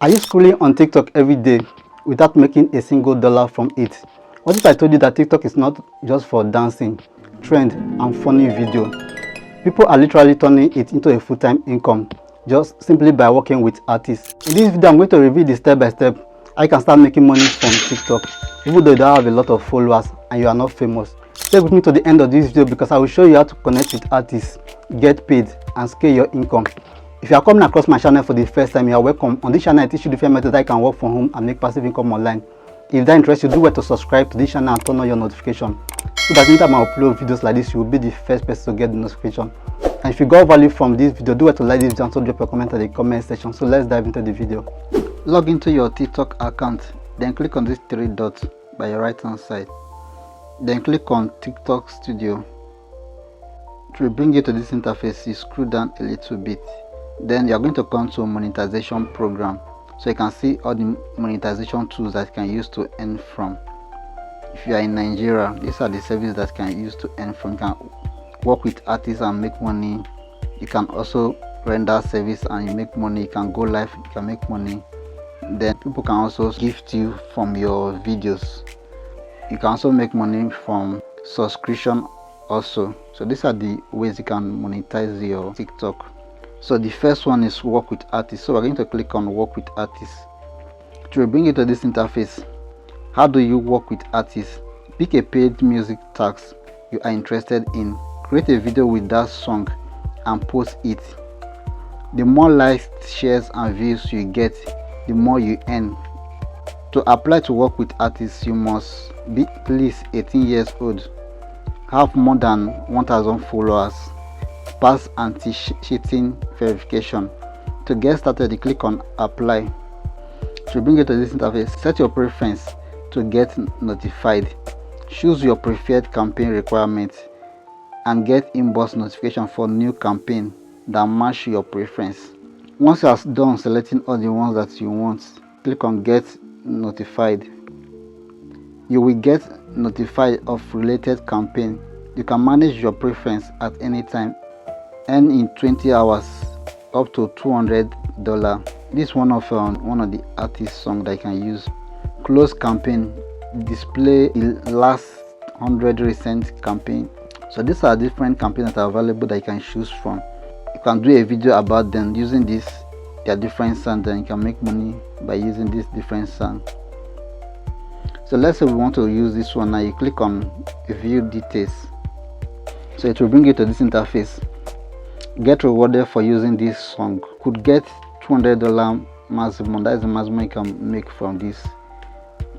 Are you scrolling on TikTok every day without making a single dollar from it? What if I told you that TikTok is not just for dancing, trend, and funny video? People are literally turning it into a full-time income just simply by working with artists. In this video, I'm going to reveal the step-by-step how you can start making money from TikTok, even though you don't have a lot of followers and you are not famous. Stay with me to the end of this video because I will show you how to connect with artists, get paid, and scale your income. If you are coming across my channel for the first time, you are welcome. On this channel, I teach you different methods that you can work from home and make passive income online. If that interests you, do well to subscribe to this channel and turn on your notification so that anytime I upload videos like this, you will be the first person to get the notification. And if you got value from this video, do well to like this video and so drop a comment in the comment section. So let's dive into the video. Log into your TikTok account, then click on these three dots by your right hand side. Then click on TikTok Studio. It will bring you to this interface. You scroll down a little bit. Then you are going to come to monetization program, so you can see all the monetization tools that you can use to earn from. If you are in Nigeria, these are the services that you can use to earn from. You can work with artists and make money. You can also render service and you make money. You can go live, you can make money. Then people can also gift you from your videos. You can also make money from subscription also. So these are the ways you can monetize your TikTok. So the first one is work with artists. So we're going to click on work with artists. It will bring you to this interface. How do you work with artists? Pick a paid music task you are interested in. Create a video with that song and post it. The more likes, shares and views you get, the more you earn. To apply to work with artists, you must be at least 18 years old, have more than 1,000 followers, pass anti-cheating verification. To get started, you click on apply. To bring you to this interface, set your preference to get notified. Choose your preferred campaign requirements and get inbox notification for new campaign that match your preference. Once you are done selecting all the ones that you want, click on get notified. You will get notified of related campaign. You can manage your preference at any time. Earn in 20 hours up to $200. This is one of the artist songs that you can use. Close campaign, display the last 100 recent campaign. So these are different campaigns that are available that you can choose from. You can do a video about them using this different sound, and you can make money by using this different sound. So let's say we want to use this one. Now you click on view details. So it will bring you to this interface. Get rewarded for using this song. Could get $200 maximum. That is the maximum you can make from this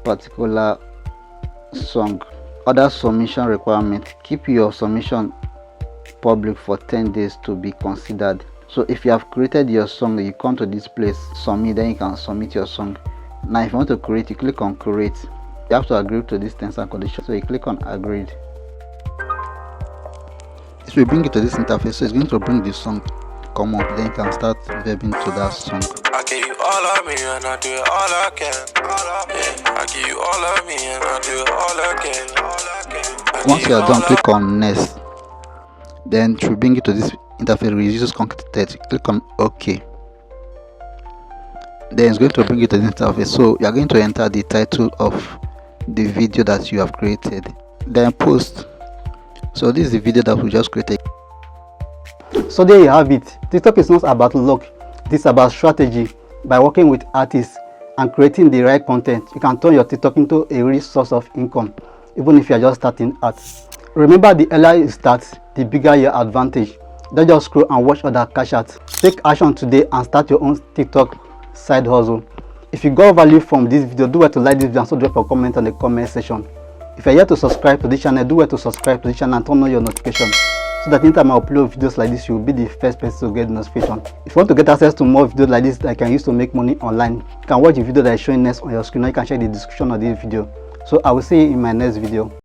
particular song. Other submission requirement: keep your submission public for 10 days to be considered. So if you have created your song, you come to this place, submit, then you can submit your song. Now if you want to create, you click on create. You have to agree to this terms and conditions, so you click on agreed. It will bring you to this interface. So it's going to bring the song come up, then you can start verbing to that song. I give you all of me and I do it all I can. Yeah, I give you all of me and I do it all again. Once you are done, click on next. Then it will bring you to this interface. Reduce content. Click on OK. Then it's going to bring you to this interface. So you are going to enter the title of the video that you have created, then post. So this is the video that we just created. So there you have it. TikTok is not about luck, this is about strategy. By working with artists and creating the right content, you can turn your TikTok into a real source of income, even if you are just starting out. Remember, the earlier you start, the bigger your advantage. Don't just scroll and watch other cash outs. Take action today and start your own TikTok side hustle. If you got value from this video, do well to like this video and so drop a comment on the comment section. If you are yet to subscribe to this channel, do well to subscribe to this channel and turn on your notification so that anytime I upload videos like this, you will be the first person to get the notification. If you want to get access to more videos like this that I can use to make money online, you can watch the video that is showing next on your screen, or you can check the description of this video. So I will see you in my next video.